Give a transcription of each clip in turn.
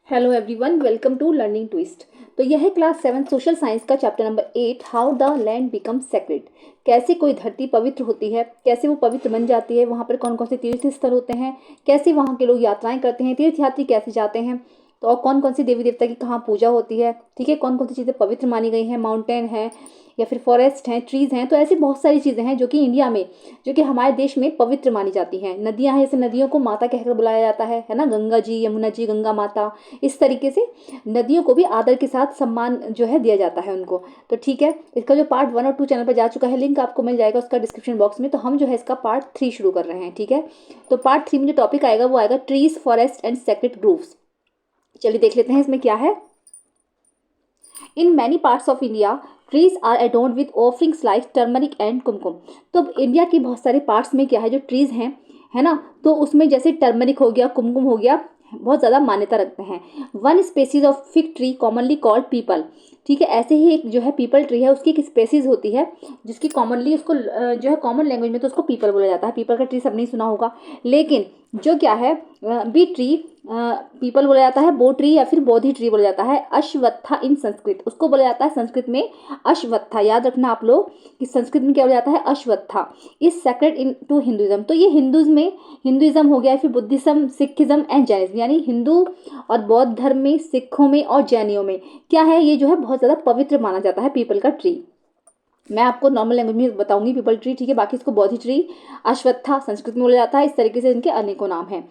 Hello everyone, welcome to learning twist. तो यह है क्लास 7 सोशल साइंस का chapter number 8, how the land become sacred. कैसे कोई धरती पवित्र होती है, कैसे वो पवित्र बन जाती है, वहाँ पर कौन कौन से तीर्थ स्थल होते हैं, कैसे वहाँ के लोग यात्राएं करते हैं, तीर्थयात्री कैसे जाते हैं, तो और कौन कौन सी देवी देवता की कहाँ पूजा होती है, ठीक है, कौन कौन सी चीज़ें पवित्र मानी गई हैं, माउंटेन है या फिर फॉरेस्ट हैं, ट्रीज हैं। तो ऐसी बहुत सारी चीज़ें हैं जो कि इंडिया में, जो कि हमारे देश में पवित्र मानी जाती हैं। नदियाँ हैं, जैसे नदियों को माता कहकर बुलाया जाता है ना, गंगा जी, यमुना जी, गंगा माता। इस तरीके से नदियों को भी आदर के साथ सम्मान जो है दिया जाता है उनको। तो ठीक है, इसका जो पार्ट 1 और 2 चैनल पर जा चुका है, लिंक आपको मिल जाएगा उसका डिस्क्रिप्शन बॉक्स में। तो हम जो है इसका पार्ट 3 शुरू कर रहे हैं, ठीक है। तो पार्ट 3 में जो टॉपिक आएगा वो आएगा trees, forest and sacred groves. चलिए देख लेते हैं इसमें क्या है। In many parts of India trees are adorned with offerings like turmeric and kumkum. तो अब इंडिया के बहुत सारे पार्ट्स में क्या है, जो ट्रीज हैं, है ना, तो उसमें जैसे टर्मरिक हो गया, कुमकुम हो गया, बहुत ज़्यादा मान्यता रखते हैं। One species of fig tree commonly called people, ठीक है, ऐसे ही एक जो है पीपल ट्री है, उसकी एक स्पेसीज होती है जिसकी कॉमनली उसको जो है कॉमन लैंग्वेज में तो उसको पीपल बोला जाता है। पीपल का ट्री सब नहीं सुना होगा, लेकिन जो क्या है बी ट्री पीपल बोला जाता है, बो ट्री या फिर बोधि ट्री बोला जाता है, अश्वत्था इन संस्कृत उसको बोला जाता है संस्कृत में अश्वत्था। याद रखना आप लोग कि संस्कृत में क्या बोला जाता है, Ashvattha. Is sacred in to Hinduism. तो ये हिंदुइज्म हो गया, फिर बुद्धिज्म, सिखिज्म एंड जैनिज्म, यानी हिंदू और बौद्ध धर्म में, सिखों में और जैनियों में क्या है, ये जो है बहुत ज़्यादा पवित्र माना जाता है पीपल का ट्री। मैं आपको नॉर्मल लैंग्वेज में बताऊंगी पीपल ट्री, ठीक है। बाकी इसको बोधि ट्री, अश्वत्था संस्कृत में बोला जाता है। इस तरीके से इनके अनेकों नाम हैं।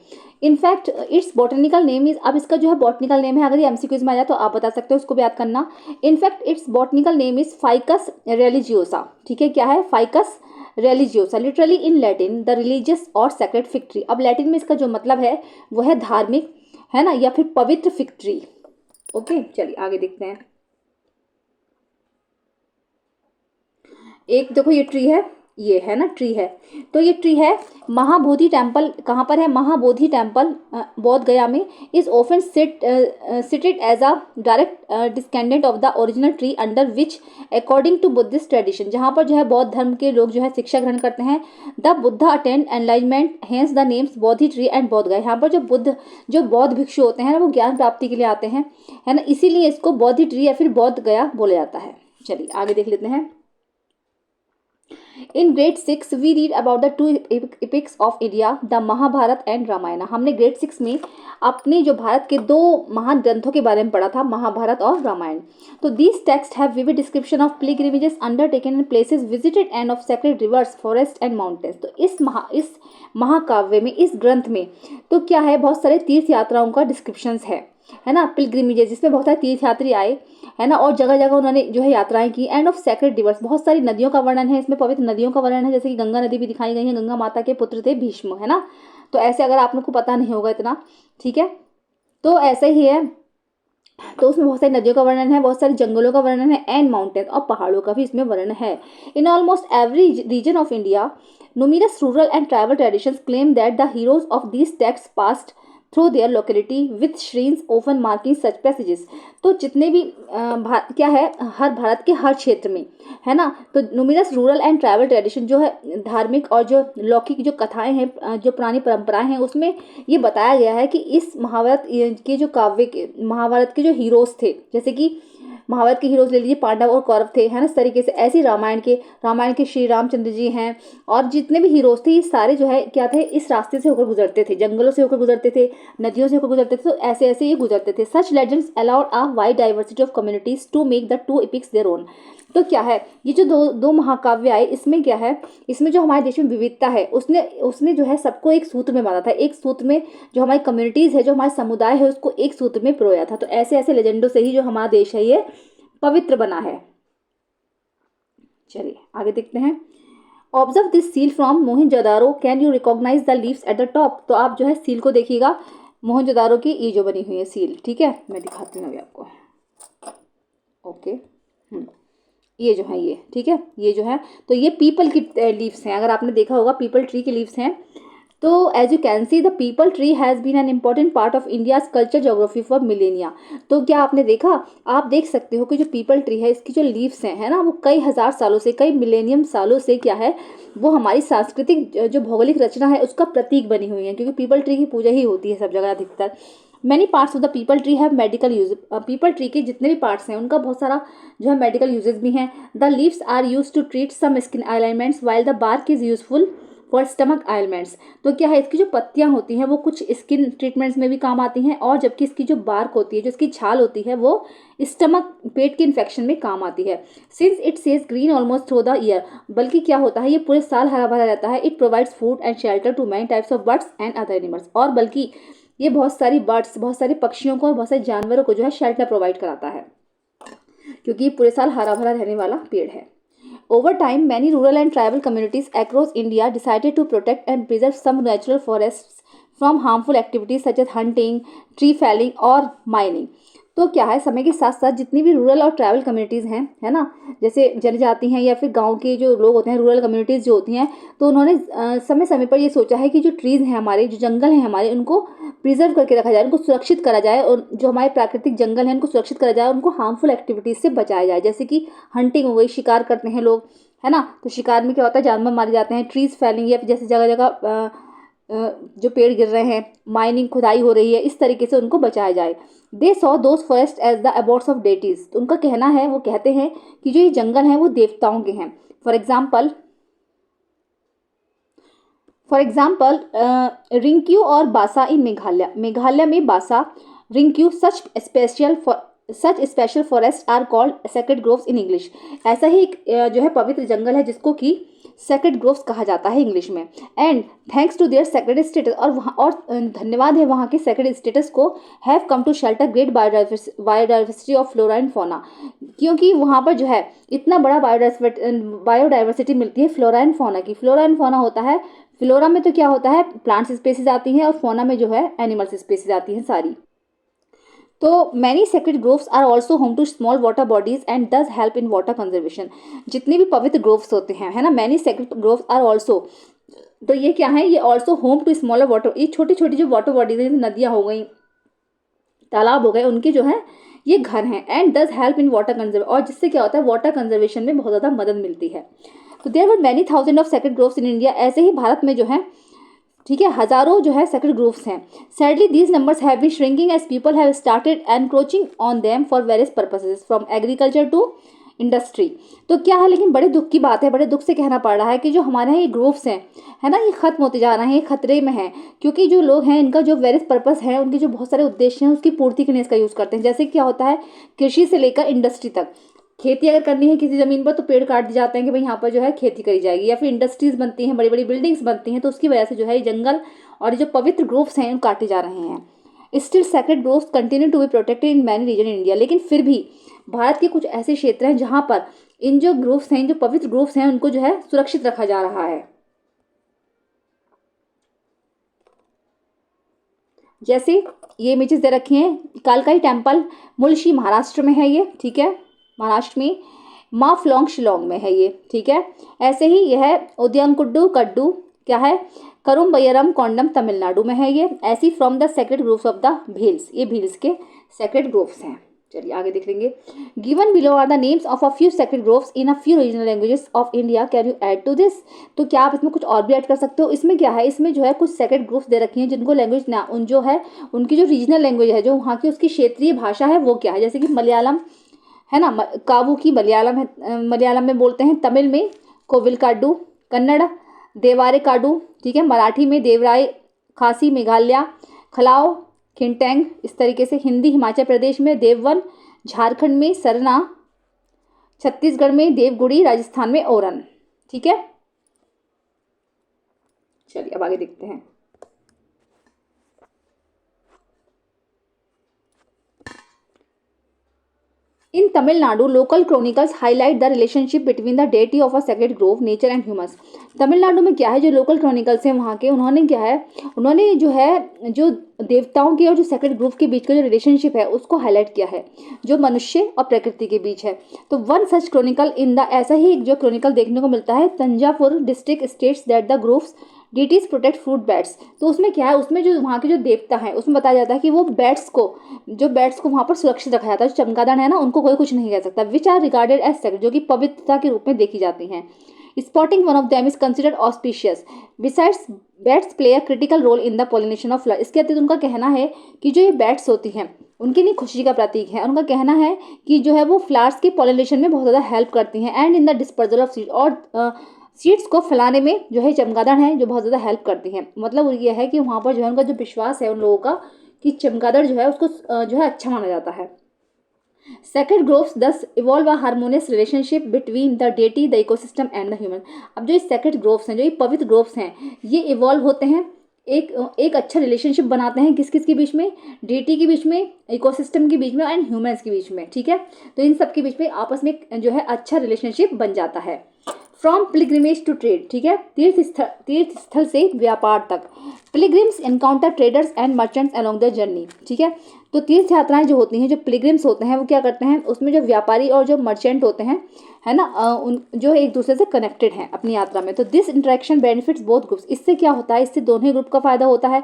In fact its botanical name is, अब इसका जो है बॉटनिकल नेम है, अगर ये एमसीक्यूज में आ जाए तो आप बता सकते हो, उसको भी याद करना। In fact its botanical name is Ficus religiosa, ठीक है। क्या है, Ficus religiosa, literally in Latin the religious और सेक्रेड फिग ट्री। अब लैटिन में इसका जो मतलब है वो है धार्मिक, है ना, या फिर पवित्र फिग ट्री। ओके, चलिए आगे देखते हैं। एक देखो ये ट्री है, ये है ना ट्री है, तो ये ट्री है महाबोधि टेम्पल। कहाँ पर है, महाबोधि टेम्पल बोध गया में। Is often cited as a direct descendant of the original tree under which according to Buddhist tradition, जहाँ पर जो है बौद्ध धर्म के लोग जो है शिक्षा ग्रहण करते हैं। The Buddha attend enlightenment hence the names Bodhi tree and बोध गया। यहाँ पर जो बौद्ध भिक्षु होते हैं ना, वो ज्ञान प्राप्ति के लिए आते हैं, है ना, इसीलिए इसको बोधि ट्री या फिर बोध गया बोला जाता है। चलिए आगे देख लेते हैं। In grade 6 we read about the two epics of India, the Mahabharata and Ramayana. हमने ग्रेड 6 में अपने जो भारत के दो महान ग्रंथों के बारे में पढ़ा था, महाभारत और रामायण। तो these text have vivid description of pilgrimages undertaken in places visited and of sacred rivers, forest and mountains. तो इस महाकाव्य में, इस ग्रंथ में तो क्या है, बहुत सारे तीर्थ यात्राओं का डिस्क्रिप्शंस है ना, पिलग्रिमेजेस, जिसमें बहुत सारे तीर्थयात्री आए, है ना, और जगह जगह उन्होंने जो है यात्राएं की। एंड ऑफ सेक्रेड रिवर्स, बहुत सारी नदियों का वर्णन है इसमें, पवित्र नदियों का वर्णन है, जैसे कि गंगा नदी भी दिखाई गई है, गंगा माता के पुत्र थे भीष्म, है ना। तो ऐसे अगर आप लोग को पता नहीं होगा इतना, ठीक है, तो ऐसे ही है। तो उसमें बहुत सारी नदियों का वर्णन है, बहुत सारे जंगलों का वर्णन है, एंड माउंटेन और पहाड़ों का भी इसमें वर्णन है। In almost every region of India numerous rural and tribal traditions claim that the heroes of these texts passed through their locality with shrines often marking such passages। तो जितने भी क्या है, हर भारत के हर क्षेत्र में, है ना, तो न्यूमिरस रूरल एंड ट्राइबल ट्रेडिशन जो है, धार्मिक और जो लौकिक जो कथाएं हैं, जो पुरानी परंपराएं हैं, उसमें ये बताया गया है कि इस महाभारत के जो काव्य के, महाभारत के जो हीरोज थे, जैसे कि महाभारत के हीरोज ले लीजिए, पांडव और कौरव थे, है ना, इस तरीके से। ऐसे रामायण के श्री रामचंद्र जी हैं, और जितने भी हीरोज थे, ये सारे जो है क्या थे, इस रास्ते से होकर गुजरते थे, जंगलों से होकर गुजरते थे, नदियों से होकर गुजरते थे। तो ऐसे ऐसे ये गुजरते थे। Such legends allowed a wide diversity of communities to make the two epics their own. तो क्या है, ये जो दो महाकाव्य आए, इसमें क्या है, इसमें जो हमारे देश में विविधता है, उसने उसने जो है सबको एक सूत्र में बांधा था, एक सूत्र में जो हमारी कम्युनिटीज़ है, जो हमारे समुदाय है, उसको एक सूत्र में पिरोया था। तो ऐसे ऐसे लेजेंडों से ही जो हमारा देश है ये पवित्र बना है। चलिए आगे देखते हैं। Observe this seal from Mohenjodaro, can you recognise the leaves at the top. तो आप जो है सील को देखिएगा, मोहनजोदारो की ये जो बनी हुई है सील, ठीक है, मैं दिखाती हूँ अभी आपको। ओके, ये जो है ये, ठीक है, ये जो है, तो ये पीपल की लीव्स हैं। अगर आपने देखा होगा, पीपल ट्री की लीव्स हैं। तो as you can see the peepal tree has been an important part of India's culture geography for millennia. तो क्या आपने देखा, आप देख सकते हो कि जो पीपल ट्री है, इसकी जो लीव्स हैं, है ना, वो कई हजार सालों से, कई मिलेनियम सालों से क्या है, वो हमारी सांस्कृतिक जो भौगोलिक रचना है उसका प्रतीक बनी हुई है, क्योंकि पीपल ट्री की पूजा ही होती है सब जगह अधिकतर। Many parts of the peepal tree have medical use. People tree के जितने भी पार्ट्स हैं उनका बहुत सारा जो है मेडिकल यूजेस भी हैं। The leaves are use to treat some skin alignments while the bark is useful for stomach ailments. तो क्या है, इसकी जो पत्तियां होती हैं वो कुछ स्किन ट्रीटमेंट्स में भी काम आती हैं, और जबकि इसकी जो बार्क होती है, जो इसकी छाल होती है, वो स्टमक पेट के इन्फेक्शन में काम आती है। Since it sage green almost through the year, बल्कि क्या होता है, ये पूरे साल हरा भरा रहता है। It provides food and shelter to many types of birds and other animals, और बल्कि ये बहुत सारी बर्ड्स, बहुत सारे पक्षियों को और बहुत सारे जानवरों को जो है शेल्टर प्रोवाइड कराता है, क्योंकि ये पूरे साल हरा भरा रहने वाला पेड़ है। Over time, many rural and tribal communities across India decided to protect and preserve some natural forests from harmful activities such as hunting, tree felling और mining। तो क्या है, समय के साथ साथ जितनी भी रूरल और ट्राइबल कम्युनिटीज़ हैं, है ना, जैसे जनजाति हैं या फिर गांव के जो लोग होते हैं, रूरल कम्युनिटीज़ जो होती हैं, तो उन्होंने समय समय पर ये सोचा है कि जो ट्रीज़ हैं हमारे, जो जंगल हैं हमारे, उनको प्रिजर्व करके रखा जाए, उनको सुरक्षित करा जाए, और जो हमारे प्राकृतिक जंगल हैं उनको सुरक्षित करा जाए, उनको हार्मफुल एक्टिविटीज़ से बचाया जाए। जैसे कि हंटिंग हो गई, शिकार करते हैं लोग, है ना, तो शिकार में क्या होता है, जानवर मारे जाते हैं। ट्रीज़ फेलिंग, या फिर जैसे जगह जगह जो पेड़ गिर रहे हैं, माइनिंग, खुदाई हो रही है, इस तरीके से उनको बचाया जाए। They saw those forest as the abodes of deities. उनका कहना है, वो कहते हैं कि जो ये जंगल हैं वो देवताओं के हैं। फॉर एग्जाम्पल रिंक्यू और बासा इन मेघालय। मेघालय में बासा, रिंक्यू, such special forest are called sacred groves in English. ऐसा ही एक जो है पवित्र जंगल है जिसको कि सेक्रेड ग्रोव्स कहा जाता है इंग्लिश में। And thanks to their sacred status, और वहाँ, और धन्यवाद है वहाँ के सेक्रेड स्टेटस को, have come to shelter great biodiversity of flora and fauna, क्योंकि वहाँ पर जो है इतना बड़ा बायोडाइवर्सिटी मिलती है फ्लोरा एंड फौना की। फ्लोरा एंड फौना होता है, फ्लोरा में तो क्या होता है, प्लांट्स स्पेसीज आती हैं, और फौना में जो है एनिमल्स स्पेसीज आती हैं सारी। तो many sacred groves are also home to small water bodies and does help in water conservation. जितने भी पवित्र ग्रोव्स होते हैं, है ना, many sacred groves are also, तो ये क्या है, ये also home to smaller water, ये छोटी छोटी जो वाटर बॉडीज हैं, नदियाँ हो गई, तालाब हो गए, उनके जो है ये घर हैं। And does help in water conserve, और जिससे क्या होता है, वाटर कंजर्वेशन में बहुत ज़्यादा मदद मिलती है। तो there were many thousand of sacred groves in India. ऐसे ही भारत में जो है, ठीक है, हजारों जो है सेक्रेड ग्रोव्स हैं। Sadly these numbers have been shrinking as people have started encroaching on them for various purposes from agriculture to industry. तो क्या है, लेकिन बड़े दुख की बात है, बड़े दुख से कहना पड़ रहा है कि जो हमारे यहाँ ये ग्रोव्स हैं, है ना, ये खत्म होते जा रहे हैं, ये खतरे में हैं, क्योंकि जो लोग हैं इनका जो वेरियस पर्पस है, उनके जो बहुत सारे उद्देश्य हैं उसकी पूर्ति के लिए इसका यूज़ करते हैं। जैसे क्या होता है, कृषि से लेकर इंडस्ट्री तक, खेती अगर करनी है किसी ज़मीन पर तो पेड़ काट दिए जाते हैं कि भाई यहाँ पर जो है खेती करी जाएगी, या फिर इंडस्ट्रीज़ बनती हैं, बड़ी बड़ी बिल्डिंग्स बनती हैं, तो उसकी वजह से जो है ये जंगल और ये जो पवित्र ग्रोव्स हैं काटे जा रहे हैं। Still sacred groves continue to be protected in many region in India. लेकिन फिर भी भारत के कुछ ऐसे क्षेत्र हैं जहाँ पर इन जो ग्रोव्स हैं, जो पवित्र ग्रोव्स हैं, उनको जो है सुरक्षित रखा जा रहा है। जैसे ये इमेजेस दे रखी हैं, कालकाई टेम्पल मुलशी महाराष्ट्र में है ये, ठीक है, महाराष्ट्र में, माफलोंग शिलोंग में है ये, ठीक है। ऐसे ही यह उद्यंकुड्डू कड्डू क्या है, करुम्बयरम कोंडम तमिलनाडु में है ये। ऐसी from the sacred groves of the Bhils, ये भील्स के सेक्रेड ग्रोव्स हैं। चलिए आगे देख लेंगे। Given below are the names of a few sacred groves in a few regional languages of India, can you add to this. तो क्या आप इसमें कुछ और भी ऐड कर सकते हो। इसमें क्या है, इसमें जो है कुछ सेक्रेड ग्रोव्स दे रखी हैं जिनको लैंग्वेज ना, उन जो है उनकी जो रीजनल लैंग्वेज है, जो वहाँ की उसकी क्षेत्रीय भाषा है वो क्या है। जैसे कि मलयालम है ना, कावू की मलयालम है, मलयालम में बोलते हैं, तमिल में कोविलकाडू, कन्नड़ देवारेकाडू, ठीक है, मराठी में देवराय, खासी मेघालय, खलाव खिंटैंग, इस तरीके से। हिंदी हिमाचल प्रदेश में देववन, झारखंड में सरना, छत्तीसगढ़ में देवगुड़ी, राजस्थान में ओरन, ठीक है। चलिए अब आगे देखते हैं। In Tamil Nadu, local chronicles highlight the relationship between the deity of a sacred grove, nature and humans. Tamil Nadu में क्या है, जो लोकल क्रॉनिकल्स हैं वहाँ के, उन्होंने क्या है, उन्होंने जो है जो देवताओं के और जो सेक्रेड ग्रोव के बीच का जो रिलेशनशिप है उसको हाईलाइट किया है, जो मनुष्य और प्रकृति के बीच है। तो one such Chronicle in the, ऐसा ही एक जो क्रॉनिकल देखने को मिलता है, Thanjavur district states that the groves deities protect fruit bats. तो उसमें क्या है, उसमें जो वहाँ के जो देवता हैं उसमें बताया जाता है कि वो बैट्स को वहाँ पर सुरक्षित रखा जाता है। जो चमगादड़ है ना, उनको कोई कुछ नहीं कह सकता। Which are regarded as sacred, जो कि पवित्रता के रूप में देखी जाती हैं। Spotting one of them is considered auspicious. Besides bats play a critical role in the pollination of flower. इसके अतिरिक्त उनका कहना है कि जो ये बैट्स होती हैं उनके लिए खुशी का प्रतीक है। उनका कहना है कि जो है वो फ्लावर्स के पॉलिनेशन में बहुत ज़्यादा हेल्प करती हैं and in the dispersal of seed, और सीड्स को फैलाने में जो है चमगादड़ हैं जो बहुत ज़्यादा हेल्प करती हैं। मतलब ये है कि वहाँ पर जो है उनका जो विश्वास है उन लोगों का कि चमगादड़ जो है उसको जो है अच्छा माना जाता है। Sacred groves thus evolve a harmonious relationship between the deity, the ecosystem and the human। अब जो ये sacred groves हैं, जो ये पवित्र groves हैं, ये इवॉल्व होते हैं, एक अच्छा रिलेशनशिप बनाते हैं किस किस के बीच में, डेटी के बीच में, इकोसिस्टम के बीच में एंड ह्यूमंस के बीच में। ठीक है, तो इन सब के बीच में आपस में जो है अच्छा रिलेशनशिप बन जाता है। फ्रॉम पिलग्रिमेज टू ट्रेड, ठीक है, तीर्थ स्थल से व्यापार तक। Pilgrims encounter traders and merchants along the journey. ठीक है, तो तीर्थ यात्राएं जो होती हैं, जो पिलग्रिम्स होते हैं वो क्या करते हैं, उसमें जो व्यापारी और जो मर्चेंट होते हैं, है ना, उन जो एक दूसरे से कनेक्टेड हैं अपनी यात्रा में। तो this interaction benefits both groups. इससे क्या होता है, इससे दोनों ही ग्रुप का फायदा होता है।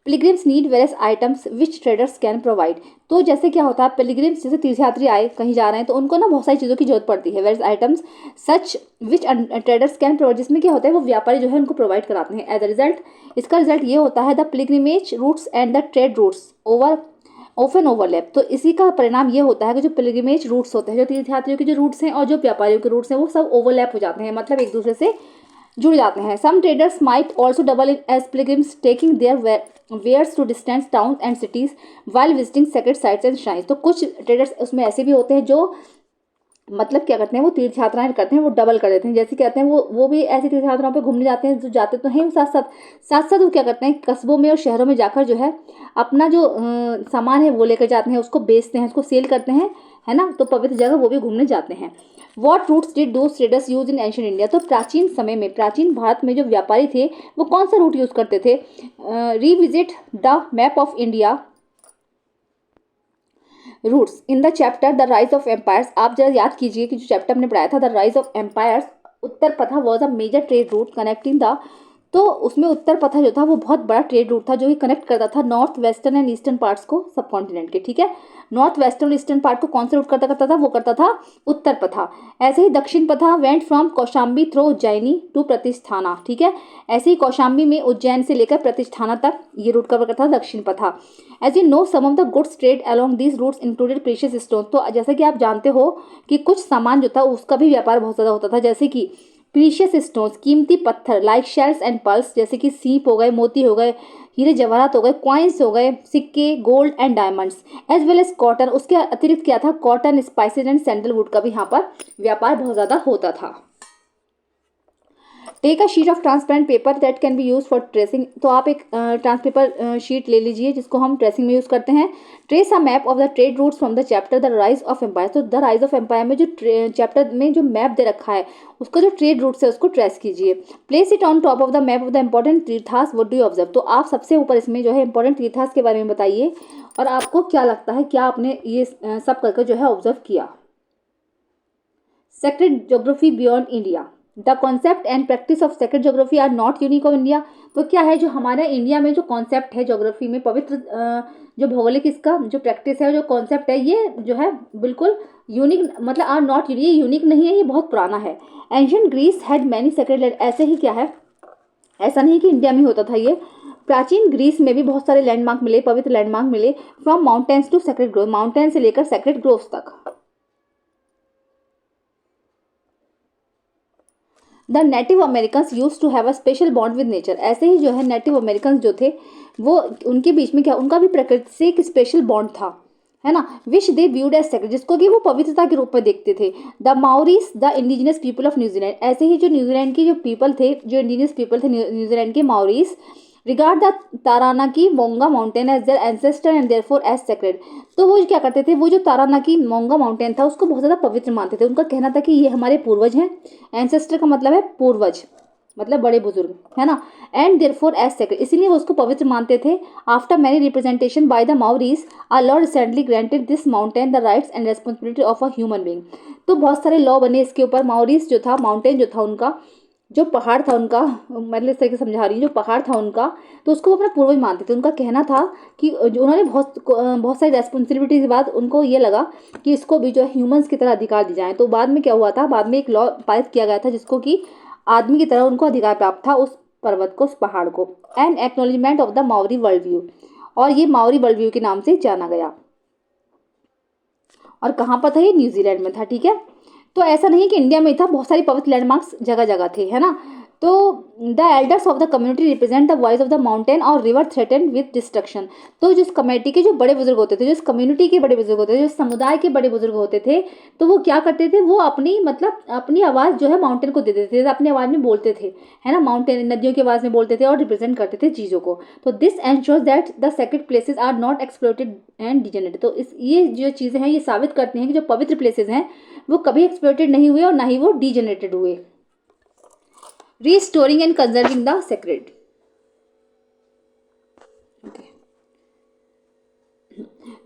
Pilgrims need various items which traders can provide. तो जैसे क्या होता है, पिलग्रिम्स जैसे तीर्थयात्री आए कहीं जा रहे हैं तो उनको ना बहुत सारी चीज़ों की जरूरत पड़ती है। Various items such which traders can provide, जिसमें क्या होता है वो व्यापारी जो है उनको प्रोवाइड कराते हैं। एज अ रिजल्ट, इसका रिजल्ट ये होता है the pilgrimage routes and the trade routes often overlap. तो इसी का परिणाम ये होता है कि जो पिलग्रिमेज रूट्स होते हैं, जो तीर्थयात्रियों के जो रूट्स हैं और जो व्यापारियों के रूट्स हैं, वो सब ओवरलैप हो जाते हैं, मतलब एक दूसरे से जुड़ जाते हैं। Some traders might also double in as pilgrims taking their wares to distance town and cities while visiting sacred sites and shrines. तो कुछ ट्रेडर्स उसमें ऐसे भी होते हैं जो मतलब क्या करते हैं, वो तीर्थ यात्राएं करते हैं, वो डबल कर देते हैं। जैसे कहते हैं वो भी ऐसी तीर्थ यात्राओं पे घूमने जाते हैं, जो जाते तो हैं साथ साथ वो क्या करते हैं, कस्बों में और शहरों में जाकर जो है अपना जो सामान है वो लेकर जाते हैं, उसको बेचते हैं, उसको सेल करते हैं, है ना। तो पवित्र जगह वो भी घूमने जाते हैं। What routes did those traders use in ancient India. तो प्राचीन समय में, प्राचीन भारत में जो व्यापारी थे वो कौन सा रूट यूज करते थे। Revisit the map of India routes in the chapter the rise of empires. आप जरा याद कीजिए कि जो चैप्टर हमने पढ़ाया था the rise of empires, Uttarapatha was a major trade route connecting the, तो उसमें उत्तर पथा जो था वो बहुत बड़ा ट्रेड रूट था जो कि कनेक्ट करता था north western and eastern parts को सब कॉन्टिनेंट के। ठीक है, नॉर्थ वेस्टर्न और ईस्टर्न पार्ट को कौन से रूट करता था, वो करता था उत्तर पथा। ऐसे ही Dakshinapatha went from Kaushambi through Ujjaini to Pratishthana. ठीक है, ऐसे ही कौशाम्बी में उज्जैन से लेकर प्रतिष्ठाना तक ये रूट कवर करता था Dakshinapatha. As you know some of the goods trade along these routes included precious stone. तो जैसे कि आप जानते हो कि कुछ सामान जो था उसका भी व्यापार बहुत ज़्यादा होता था, जैसे कि प्रीशियस स्टोन्स, कीमती पत्थर, लाइक शेल्स एंड पर्ल्स, जैसे कि सीप हो गए, मोती हो गए, हीरे जवाहरात हो गए, कॉइन्स हो गए, सिक्के, gold and diamonds, as well as cotton. उसके अतिरिक्त क्या था, कॉटन, स्पाइसेज एंड सैंडलवुड का भी यहाँ पर व्यापार बहुत ज़्यादा होता था। Take a sheet of transparent paper that can be use for tracing. तो आप एक ट्रांसपेपर शीट ले लीजिए जिसको हम ट्रेसिंग में यूज़ करते हैं। Trace a map of the trade routes from the chapter the rise of empire. तो द राइज ऑफ एम्पायर में जो चैप्टर में जो मैप दे रखा है उसका जो ट्रेड रूट्स है उसको ट्रेस कीजिए। Place it on top of the map of the important tirthas, what do you observe. तो आप सबसे ऊपर इसमें जो है इंपॉर्टेंट तीर्थास के बारे में बताइए और आपको क्या लगता है, क्या आपने ये सब करके जो है ऑब्जर्व किया। Sacred geography beyond India. The concept and practice of sacred geography are not unique of India. तो क्या है, जो हमारे इंडिया में जो कॉन्सेप्ट है ज्योग्राफी में, पवित्र जो भौगोलिक इसका जो प्रैक्टिस है, जो कॉन्सेप्ट है, ये जो है बिल्कुल यूनिक, मतलब आर नॉट यूनिक, ये यूनिक नहीं है, ये बहुत पुराना है। Ancient Greece had many sacred land. ऐसे ही क्या है, ऐसा नहीं कि इंडिया में होता था ये, प्राचीन ग्रीस में भी बहुत सारे लैंडमार्क मिले, पवित्र लैंडमार्क मिले। From mountains to sacred grove, mountain से लेकर सेक्रेड ग्रोव्स तक। The native Americans use to have a special bond with nature. ऐसे ही जो है नेटिव अमेरिकन्स जो थे वो, उनके बीच में क्या, उनका भी प्रकृति से एक स्पेशल बॉन्ड था, है ना। Which they viewed as sacred, जिसको कि वो पवित्रता के रूप में देखते थे। The Maoris the indigenous people of New Zealand. ऐसे ही जो न्यूजीलैंड के जो पीपल थे, जो इंडिजिनस पीपल थे न्यूजीलैंड के, Maoris, regard the Taranaki Maunga mountain as their ancestor and therefore as sacred. तो वो क्या करते थे, वो जो तारानाकी मोंगा माउंटेन था उसको बहुत ज़्यादा पवित्र मानते थे। उनका कहना था कि ये हमारे पूर्वज हैं, एंसेस्टर का मतलब है पूर्वज, मतलब बड़े बुजुर्ग, है ना, एंड देयरफॉर एज सेक्रेड, इसीलिए वो उसको पवित्र मानते थे। After many representation by the Maoris, a law recently granted this mountain the rights and responsibility of a human being. तो बहुत सारे लॉ बने इसके ऊपर। माउरीज जो था, माउंटेन जो था उनका, जो पहाड़ था उनका, मतलब इस तरीके से समझा रही हूँ, जो पहाड़ था उनका, तो उसको वो अपना पूर्वज मानते थे। उनका कहना था कि जो उन्होंने बहुत सारी रेस्पॉन्सिबिलिटी के बाद उनको ये लगा कि इसको भी जो है ह्यूमंस की तरह अधिकार दी जाए। तो बाद में क्या हुआ था, बाद में एक लॉ पारित किया गया था जिसको कि आदमी की तरह उनको अधिकार प्राप्त था उस पर्वत को, उस पहाड़ को। And acknowledgement of the Maori world view, और ये माओरी वर्ल्ड व्यू के नाम से जाना गया। और कहाँ पर था ये, न्यूजीलैंड में था, ठीक है। तो ऐसा नहीं कि इंडिया में था, बहुत सारी पवित्र लैंडमार्क्स जगह जगह थे, है ना। तो the elders of the community represent the voice of the mountain और रिवर थ्रेटन विद डिस्ट्रक्शन। तो जिस कमेटी के जो बड़े बुजुर्ग होते थे, जिस कम्युनिटी के बड़े बुजुर्ग होते थे, जो समुदाय के बड़े बुजुर्ग होते थे, तो वो क्या करते थे, वो अपनी मतलब अपनी आवाज़ जो है माउंटेन को दे देते थे, अपनी आवाज़ में बोलते थे, है ना। माउंटेन नदियों की आवाज़ में बोलते थे और रिप्रेजेंट करते थे चीज़ों को। तो this ensures that the sacred places are not exploited and degenerated. तो इस ये जो चीज़ें हैं ये साबित करती हैं कि जो पवित्र प्लेसेस हैं वो कभी एक्सप्लॉइटेड नहीं हुए और ना ही वो डीजेनरेटेड हुए। Restoring and conserving the sacred. Okay.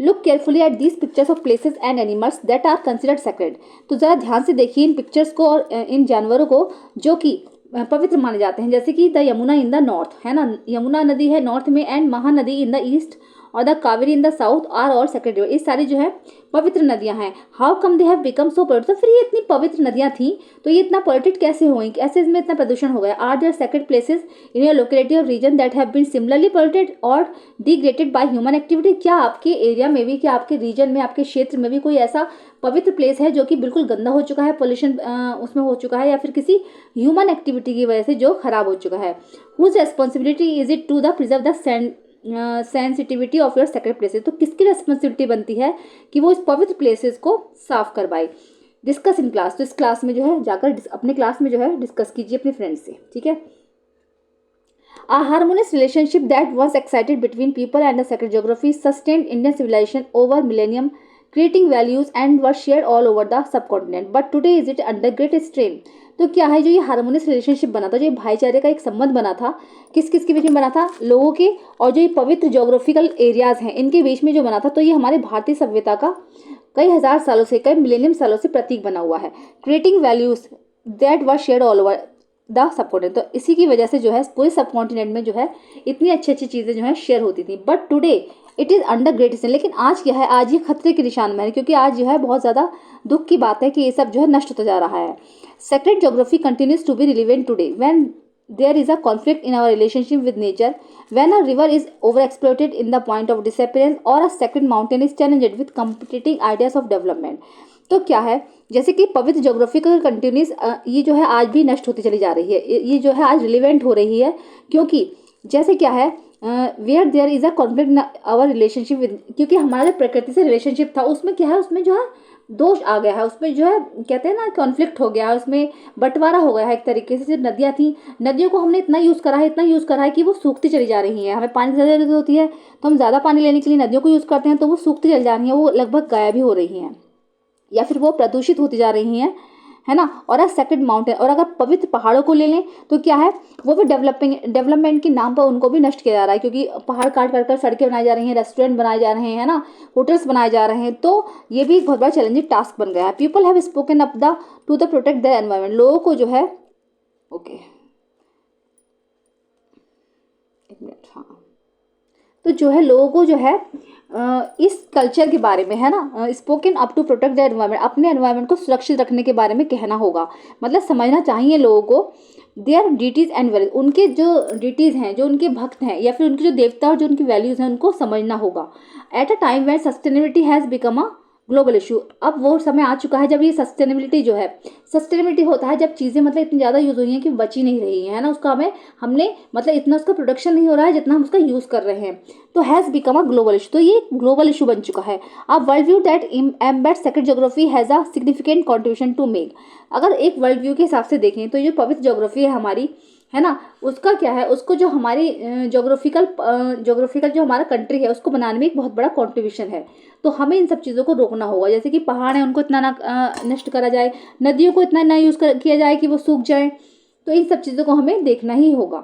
Look carefully at these pictures of places and animals that are considered sacred. तो ज़रा ध्यान से देखिए इन पिक्चर्स को और इन जानवरों को जो कि पवित्र माने जाते हैं। जैसे कि the Yamuna in the north, है ना, यमुना नदी है नॉर्थ में, and Mahanadi in the east और the Kaveri in the south are all sacred river. ये सारी जो है पवित्र नदियां हैं। How come they have become so polluted. तो फिर ये इतनी पवित्र नदियां थी तो ये इतना पोल्यूटेड कैसे हुई, कैसे इसमें इतना प्रदूषण हो गया। Are there sacred places in your locality of region that have been similarly polluted और डिग्रेडेड बाय ह्यूमन एक्टिविटी। क्या आपके एरिया में भी, क्या आपके रीजन में, आपके क्षेत्र में भी कोई ऐसा पवित्र प्लेस है जो कि बिल्कुल गंदा हो चुका है, पोल्यूशन उसमें हो चुका है, या फिर किसी ह्यूमन एक्टिविटी की वजह से जो खराब हो चुका है। Whose responsibility is it to the preserve the sensitivity of your sacred places. तो किसकी रेस्पॉन्सिबिलिटी बनती है कि वो इस पवित्र प्लेसेस को साफ करवाए। डिस्कस इन क्लास, तो इस क्लास में जो है जाकर अपने क्लास में जो है डिस्कस कीजिए अपने फ्रेंड्स से, ठीक है। A harmonious relationship that was excited between people and the sacred geography sustained Indian civilization over millennium, creating values and was shared all over the subcontinent. But today is it under great strain. तो क्या है, जो ये harmonious relationship बना था, जो ये भाईचारे का एक संबंध बना था, किस किस के बीच में बना था, लोगों के और जो ये पवित्र ज्योग्राफिकल एरियाज हैं इनके बीच में जो बना था, तो ये हमारे भारतीय सभ्यता का कई हजार सालों से, कई मिलेनियम सालों से प्रतीक बना हुआ है। Creating values that were shared all over the subcontinent. तो इसी की वजह से जो है पूरे सबकॉन्टिनेंट में जो है इतनी अच्छी अच्छी चीज़ें जो है शेयर होती थी। But today it is under great strain. लेकिन आज क्या है, आज ये खतरे के निशान में है, क्योंकि आज जो है बहुत ज़्यादा दुख की बात है कि ये सब जो है नष्ट होता जा रहा है। Sacred geography continues to be relevant today when there is a conflict in our relationship with nature, when a river is overexploited in the point of disappearance or a sacred mountain is challenged with competing ideas of development. तो क्या है, जैसे कि पवित्र geographical continuous ये जो है आज भी नष्ट होती चली जा रही है, ये जो है आज रिलेवेंट हो रही है, क्योंकि जैसे क्या है where there is a conflict in our relationship with, क्योंकि हमारा जो प्रकृति से रिलेशनशिप था उसमें क्या है, उसमें जो है दोष आ गया है, उसमें जो है कहते हैं ना कॉन्फ्लिक्ट हो गया है, उसमें बंटवारा हो गया है एक तरीके से। जो नदियाँ थी, नदियों को हमने इतना यूज़ करा है, इतना यूज़ करा है कि वो सूखती चली जा रही हैं। हमें पानी की ज़्यादा जरूरत होती है तो हम ज़्यादा पानी लेने के लिए नदियों को यूज़ करते हैं, तो वो सूखती चली जा रही हैं, वो लगभग गायब ही हो रही हैं या फिर वो प्रदूषित होती जा रही हैं, है ना। और अ सेक्रेड माउंटेन, और अगर पवित्र पहाड़ों को ले लें तो क्या है, वो भी डेवलपमेंट के नाम पर उनको भी नष्ट किया जा रहा है, क्योंकि पहाड़ काट कर सड़कें बनाई जा रही हैं, रेस्टोरेंट बनाए जा रहे हैं, है ना, होटल्स बनाए जा रहे हैं। तो ये भी एक बहुत बड़ा चैलेंजिंग टास्क बन गया है। People have spoken up the two the protect the environment. लोगों को जो है ओके एक मिनट, हाँ, तो जो है लोगों को जो है इस कल्चर के बारे में, है ना, spoken up to protect the environment, अपने एनवायरमेंट को सुरक्षित रखने के बारे में कहना होगा। मतलब समझना चाहिए लोगों को देयर डिटीज़ एंड वैल्यूज, उनके जो डिटीज़ हैं, जो उनके भक्त हैं या फिर उनके जो देवता और जो उनकी वैल्यूज़ हैं उनको समझना होगा। At a time when sustainability has become a global issue. अब वो समय आ चुका है जब ये सस्टेनेबिलिटी जो है, सस्टेनेबिलिटी होता है जब चीज़ें मतलब इतनी ज़्यादा यूज़ हुई हैं कि बची नहीं रही है ना, उसका हमने मतलब इतना उसका प्रोडक्शन नहीं हो रहा है जितना हम उसका यूज़ कर रहे हैं, तो has become a global issue. तो ये ग्लोबल इशू बन चुका है। अब world view that embed sacred geography has a significant contribution to make. अगर एक वर्ल्ड व्यू के हिसाब से देखें तो ये पवित्र ज्योग्राफी है हमारी, है ना, उसका क्या है, उसको जो हमारी ज्योग्राफिकल जो हमारा कंट्री है उसको बनाने में एक बहुत बड़ा कंट्रीब्यूशन है। तो हमें इन सब चीज़ों को रोकना होगा, जैसे कि पहाड़ हैं उनको इतना ना नष्ट करा जाए, नदियों को इतना ना यूज़ किया जाए कि वो सूख जाए। तो इन सब चीज़ों को हमें देखना ही होगा।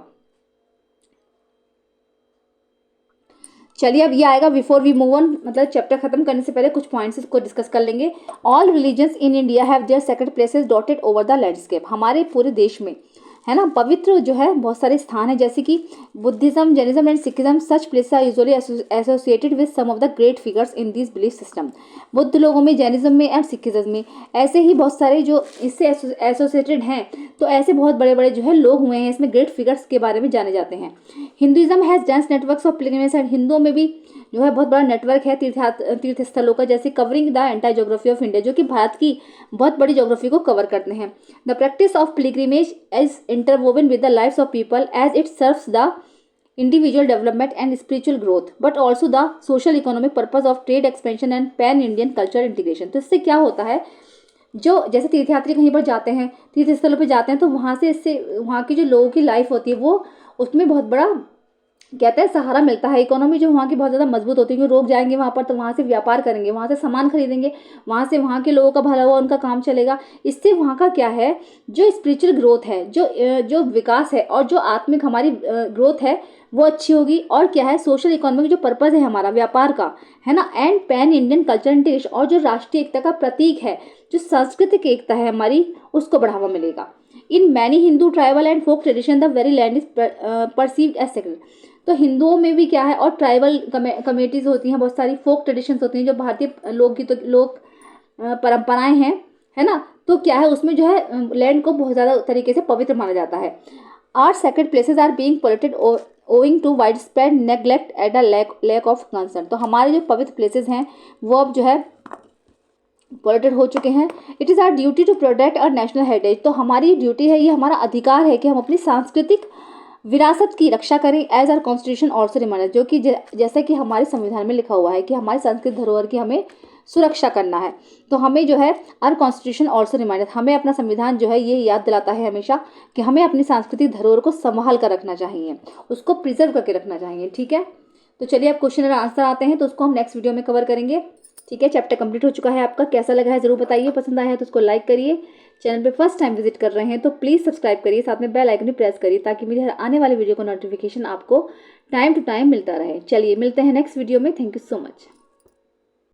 चलिए अब ये आएगा बिफोर वी मूव ऑन, मतलब चैप्टर खत्म करने से पहले कुछ पॉइंट्स को डिस्कस कर लेंगे। All religions in India have their sacred places dotted over the landscape. हमारे पूरे देश में, है ना। पवित्र जो है बहुत सारे स्थान है, जैसे कि Buddhism, Jainism and Sikhism, such places are usually associated with some of the great figures in this belief system. बुद्ध लोगों में, जैनिज्म में एंड सिखिज्म में ऐसे ही बहुत सारे जो इससे एसोसिएटेड हैं, तो ऐसे बहुत बड़े बड़े जो है लोग हुए हैं, इसमें ग्रेट फिगर्स के बारे में जाने जाते हैं। Hinduism has dense networks of pilgrimage, हिंदुओं में भी जो है बहुत बड़ा नेटवर्क है तीर्थ स्थलों का, जैसे covering the entire geography of India, जो कि भारत की बहुत बड़ी ज्योग्राफी को कवर करते हैं। The practice of pilgrimage is interwoven with the lives of people as it serves the individual development and spiritual growth, but also the social economic purpose of trade expansion and pan Indian culture integration. तो इससे क्या होता है, जो जैसे तीर्थयात्री कहीं पर जाते हैं, तीर्थ स्थलों पर जाते हैं, तो वहाँ से इससे वहाँ की जो लोगों की लाइफ होती है वो उसमें बहुत बड़ा कहते हैं सहारा मिलता है। इकोनॉमी जो वहाँ की बहुत ज़्यादा मजबूत होती है, क्योंकि लोग जाएंगे वहाँ पर तो वहाँ से व्यापार करेंगे, वहाँ से सामान खरीदेंगे, वहाँ से वहाँ के लोगों का भला हुआ उनका काम चलेगा। इससे वहाँ का क्या है, जो स्पिरिचुअल ग्रोथ है, जो विकास है और जो आत्मिक हमारी ग्रोथ है वो अच्छी होगी। और क्या है, सोशल इकोनॉमिक जो पर्पज़ है हमारा व्यापार का, है ना, and pan Indian culture integration, और जो राष्ट्रीय एकता का प्रतीक है, जो सांस्कृतिक एकता है हमारी, उसको बढ़ावा मिलेगा। In many Hindu tribal and folk tradition the very land is perceived as sacred. तो हिंदुओं में भी क्या है, और ट्राइबल कम्युनिटीज होती हैं, बहुत सारी फोक ट्रेडिशंस होती हैं, जो भारतीय लोक परंपराएं हैं, है ना। तो क्या है, उसमें जो है लैंड को बहुत ज़्यादा तरीके से पवित्र माना जाता है। Are sacred places are being polluted owing to widespread neglect at a lack of concern. तो हमारे जो पवित्र प्लेसेज हैं वो अब जो है पोल्यूटेड हो चुके हैं। It is our duty to protect our national heritage. तो हमारी ड्यूटी है, ये हमारा अधिकार है कि हम अपनी सांस्कृतिक विरासत की रक्षा करें। As our constitution also remind, जो कि जैसा कि हमारे संविधान में लिखा हुआ है कि हमारी सांस्कृतिक धरोहर की हमें सुरक्षा करना है। तो हमें जो है आर कॉन्स्टिट्यूशन ऑल्सो रिमाइंड, हमें अपना संविधान जो है ये याद दिलाता है हमेशा कि हमें अपनी सांस्कृतिक धरोहर को संभाल कर रखना चाहिए, उसको प्रिजर्व करके रखना चाहिए। ठीक है, तो चलिए अब क्वेश्चन और आंसर आते हैं, तो उसको हम नेक्स्ट वीडियो में कवर करेंगे। ठीक है, चैप्टर कंप्लीट हो चुका है आपका। कैसा लगा है ज़रूर बताइए, पसंद आया है तो उसको लाइक करिए। चैनल पे फर्स्ट टाइम विजिट कर रहे हैं तो प्लीज़ सब्सक्राइब करिए, साथ में बेल आइकन भी प्रेस करिए, ताकि मेरी हर आने वाले वीडियो का नोटिफिकेशन आपको टाइम टू टाइम मिलता रहे। चलिए मिलते हैं नेक्स्ट वीडियो में। Thank you so much.